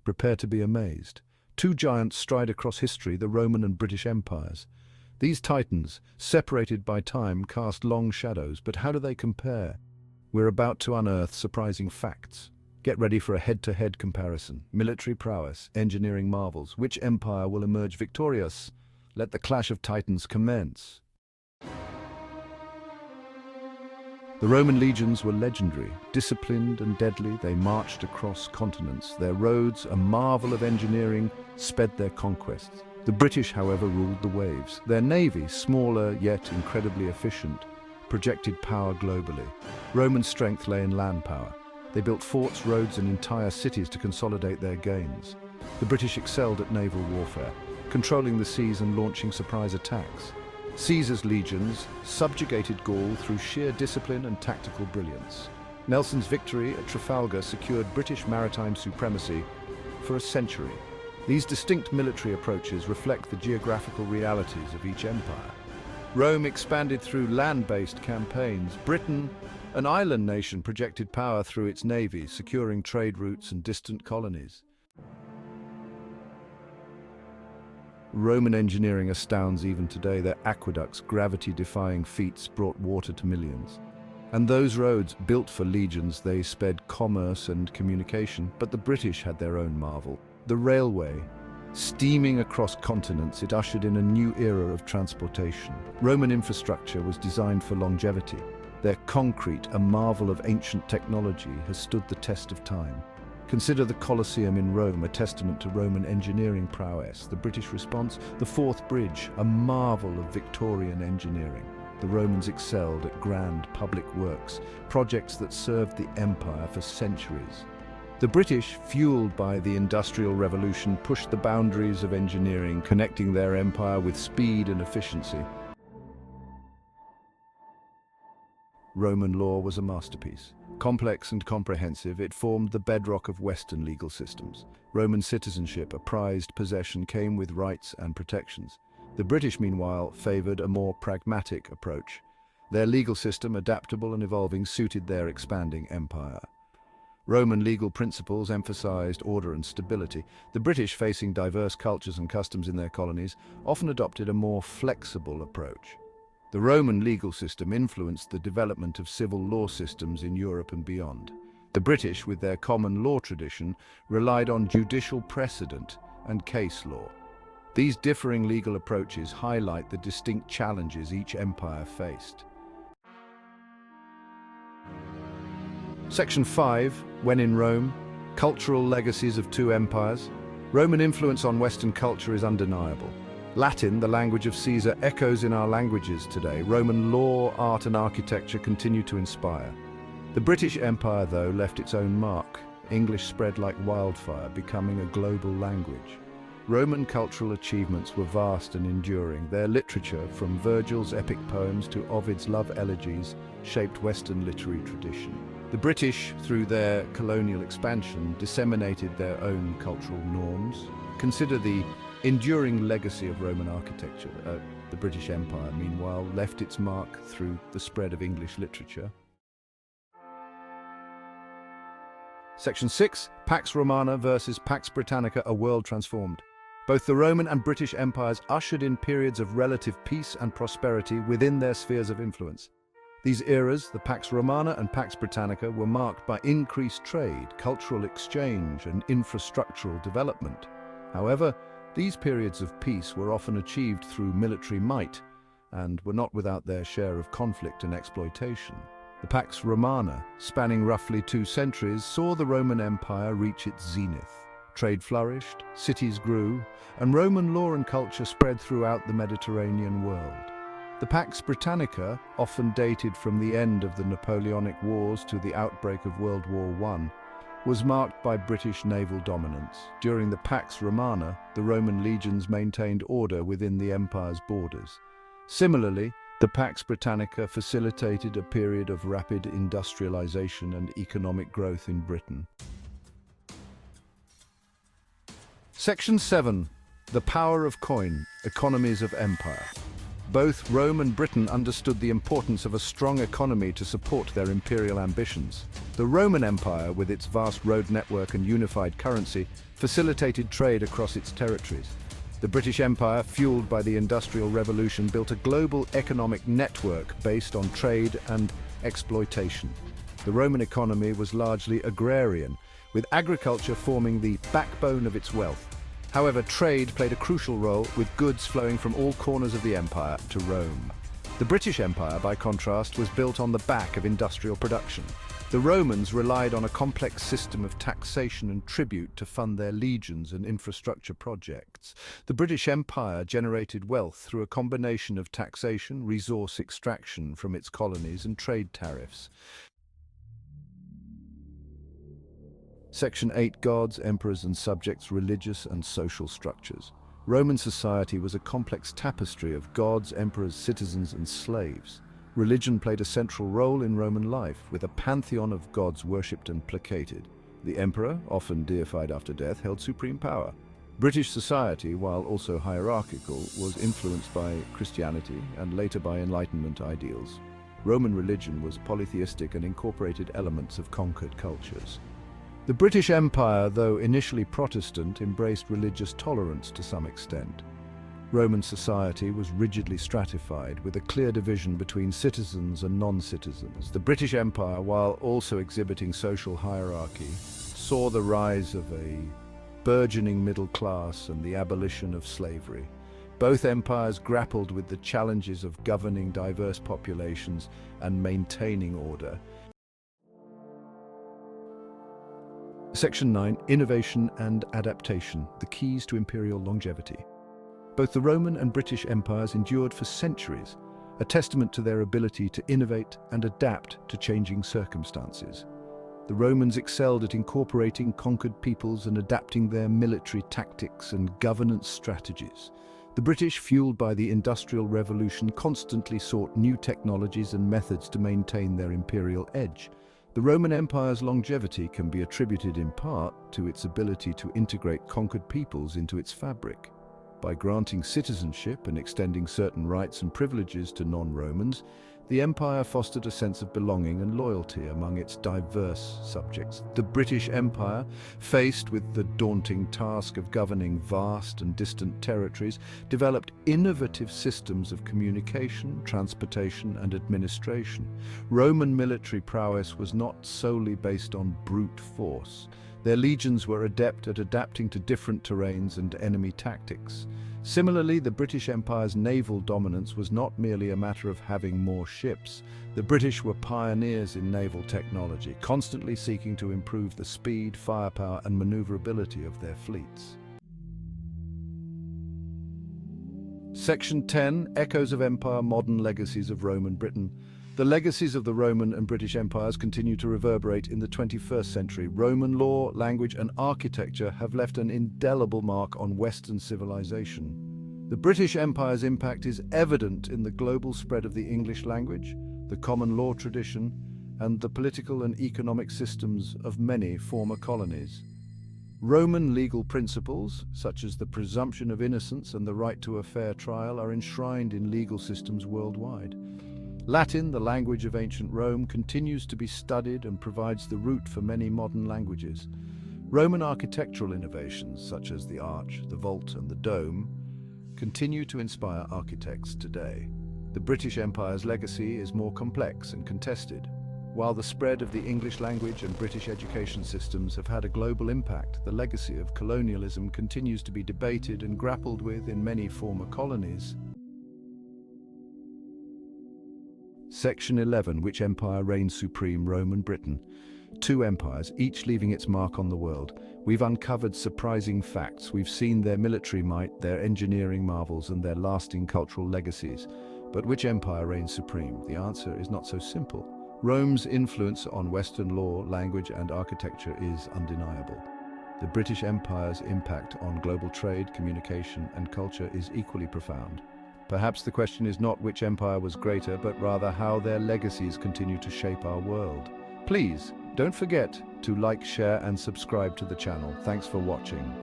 Prepare to be amazed. Two giants stride across history, the Roman and British empires. These titans, separated by time, cast long shadows, but how do they compare? We're about to unearth surprising facts. Get ready for a head-to-head comparison. Military prowess, engineering marvels. Which empire will emerge victorious? Let the clash of titans commence. The Roman legions were legendary. Disciplined and deadly, they marched across continents. Their roads, a marvel of engineering, sped their conquests. The British, however, ruled the waves. Their navy, smaller yet incredibly efficient, projected power globally. Roman strength lay in land power. They built forts, roads, and entire cities to consolidate their gains. The British excelled at naval warfare, controlling the seas and launching surprise attacks. Caesar's legions subjugated Gaul through sheer discipline and tactical brilliance. Nelson's victory at Trafalgar secured British maritime supremacy for a century. These distinct military approaches reflect the geographical realities of each empire. Rome expanded through land-based campaigns. Britain, an island nation, projected power through its navy, securing trade routes and distant colonies. Roman engineering astounds even today. Their aqueducts, gravity-defying feats, brought water to millions. And those roads, built for legions, they sped commerce and communication. But the British had their own marvel. The railway, steaming across continents, it ushered in a new era of transportation. Roman infrastructure was designed for longevity. Their concrete, a marvel of ancient technology, has stood the test of time. Consider the Colosseum in Rome, a testament to Roman engineering prowess. The British response, the Fourth Bridge, a marvel of Victorian engineering. The Romans excelled at grand public works, projects that served the empire for centuries. The British, fueled by the Industrial Revolution, pushed the boundaries of engineering, connecting their empire with speed and efficiency. Roman law was a masterpiece. Complex and comprehensive, it formed the bedrock of Western legal systems. Roman citizenship, a prized possession, came with rights and protections. The British, meanwhile, favored a more pragmatic approach. Their legal system, adaptable and evolving, suited their expanding empire. Roman legal principles emphasized order and stability. The British, facing diverse cultures and customs in their colonies, often adopted a more flexible approach. The Roman legal system influenced the development of civil law systems in Europe and beyond. The British, with their common law tradition, relied on judicial precedent and case law. These differing legal approaches highlight the distinct challenges each empire faced. Section 5, When in Rome, Cultural Legacies of Two Empires. Roman influence on Western culture is undeniable. Latin, the language of Caesar, echoes in our languages today. Roman law, art and architecture continue to inspire. The British Empire, though, left its own mark. English spread like wildfire, becoming a global language. Roman cultural achievements were vast and enduring. Their literature, from Virgil's epic poems to Ovid's love elegies, shaped Western literary tradition. The British, through their colonial expansion, disseminated their own cultural norms. Consider the enduring legacy of Roman architecture. The British Empire, meanwhile, left its mark through the spread of English literature. Section 6, Pax Romana versus Pax Britannica, a world transformed. Both the Roman and British empires ushered in periods of relative peace and prosperity within their spheres of influence. These eras, the Pax Romana and Pax Britannica, were marked by increased trade, cultural exchange, and infrastructural development. However, these periods of peace were often achieved through military might and were not without their share of conflict and exploitation. The Pax Romana, spanning roughly 2 centuries, saw the Roman Empire reach its zenith. Trade flourished, cities grew, and Roman law and culture spread throughout the Mediterranean world. The Pax Britannica, often dated from the end of the Napoleonic Wars to the outbreak of World War I, was marked by British naval dominance. During the Pax Romana, the Roman legions maintained order within the empire's borders. Similarly, the Pax Britannica facilitated a period of rapid industrialization and economic growth in Britain. Section 7. The Power of Coin, Economies of Empire. Both Rome and Britain understood the importance of a strong economy to support their imperial ambitions. The Roman Empire, with its vast road network and unified currency, facilitated trade across its territories. The British Empire, fueled by the Industrial Revolution, built a global economic network based on trade and exploitation. The Roman economy was largely agrarian, with agriculture forming the backbone of its wealth. However, trade played a crucial role, with goods flowing from all corners of the empire to Rome. The British Empire, by contrast, was built on the back of industrial production. The Romans relied on a complex system of taxation and tribute to fund their legions and infrastructure projects. The British Empire generated wealth through a combination of taxation, resource extraction from its colonies, and trade tariffs. Section 8. Gods, emperors and subjects, religious and social structures. Roman society was a complex tapestry of gods, emperors, citizens and slaves. Religion played a central role in Roman life, with a pantheon of gods worshipped and placated. The emperor, often deified after death, held supreme power. British society, while also hierarchical, was influenced by Christianity and later by Enlightenment ideals. Roman religion was polytheistic and incorporated elements of conquered cultures. The British Empire, though initially Protestant, embraced religious tolerance to some extent. Roman society was rigidly stratified, with a clear division between citizens and non-citizens. The British Empire, while also exhibiting social hierarchy, saw the rise of a burgeoning middle class and the abolition of slavery. Both empires grappled with the challenges of governing diverse populations and maintaining order. Section 9. Innovation and adaptation, the keys to imperial longevity. Both the Roman and British empires endured for centuries, a testament to their ability to innovate and adapt to changing circumstances. The Romans excelled at incorporating conquered peoples and adapting their military tactics and governance strategies. The British, fueled by the Industrial Revolution, constantly sought new technologies and methods to maintain their imperial edge. The Roman Empire's longevity can be attributed in part to its ability to integrate conquered peoples into its fabric. By granting citizenship and extending certain rights and privileges to non-Romans, the empire fostered a sense of belonging and loyalty among its diverse subjects. The British Empire, faced with the daunting task of governing vast and distant territories, developed innovative systems of communication, transportation, and administration. Roman military prowess was not solely based on brute force. Their legions were adept at adapting to different terrains and enemy tactics. Similarly, the British Empire's naval dominance was not merely a matter of having more ships. The British were pioneers in naval technology, constantly seeking to improve the speed, firepower, and maneuverability of their fleets. Section 10. Echoes of Empire, Modern Legacies of Rome and Britain. The legacies of the Roman and British empires continue to reverberate in the 21st century. Roman law, language, and architecture have left an indelible mark on Western civilization. The British Empire's impact is evident in the global spread of the English language, the common law tradition, and the political and economic systems of many former colonies. Roman legal principles, such as the presumption of innocence and the right to a fair trial, are enshrined in legal systems worldwide. Latin, the language of ancient Rome, continues to be studied and provides the root for many modern languages. Roman architectural innovations, such as the arch, the vault, and the dome, continue to inspire architects today. The British Empire's legacy is more complex and contested. While the spread of the English language and British education systems have had a global impact, the legacy of colonialism continues to be debated and grappled with in many former colonies. Section 11. Which empire reigned supreme, Rome and Britain? Two empires, each leaving its mark on the world. We've uncovered surprising facts. We've seen their military might, their engineering marvels, and their lasting cultural legacies. But which empire reigned supreme? The answer is not so simple. Rome's influence on Western law, language, and architecture is undeniable. The British Empire's impact on global trade, communication, and culture is equally profound. Perhaps the question is not which empire was greater, but rather how their legacies continue to shape our world. Please, don't forget to like, share, and subscribe to the channel. Thanks for watching.